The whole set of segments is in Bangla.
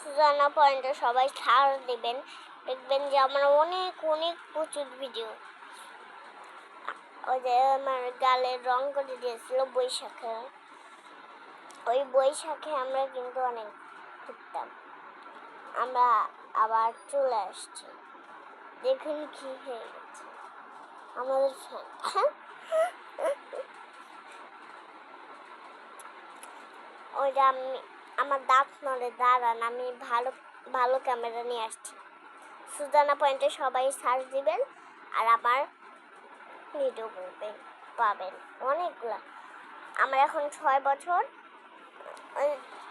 সুজানা পয়েন্টে সবাই ছাড় দেবেন, দেখবেন যে আমার অনেক অনেক প্রচুর ভিডিও। ওই যে আমার গালের রং করে দিয়েছিল বৈশাখে, ওই বৈশাখে আমরা কিন্তু অনেক ঘুরতাম। আমরা আবার চলে আসছি, দেখুন কি হয়ে গেছে আমাদের ফ্যান। ওইটা আমার দাঁত নড়ে, দাঁড়ান আমি ভালো ভালো ক্যামেরা নিয়ে আসছি। সুজানা পয়েন্টে সবাই সার্চ দিবেন আর আমার ভিডিও করবেন, পাবেন অনেকগুলা। আমার এখন 6 বছর।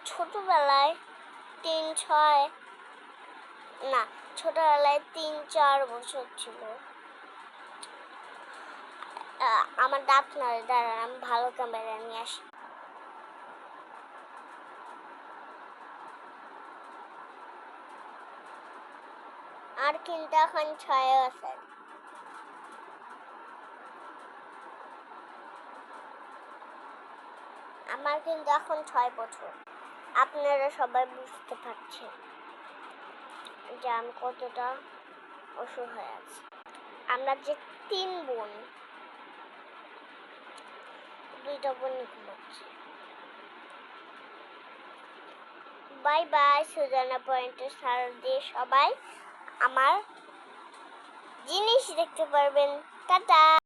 ছোটবেলায় 3-4 বছর ছিল। আমার দাঁত নড়ে, দাঁড়ান আমি ভালো ক্যামেরা নিয়ে আসি। আর কিন্তু এখন 6 আছে। আমার কিন্তু এখন 6 বছর। আপনারা সবাই বুঝতে পারছেন যে আমি কতটা অসহায় আছি। আমরা যে 3 বোন, 2টা বোন ঘুমাচ্ছে। Bye bye. সুজানা পয়েন্টে সার্চ দিয়ে সবাই আমার জিনিস দেখতে পারবেন। টাটা।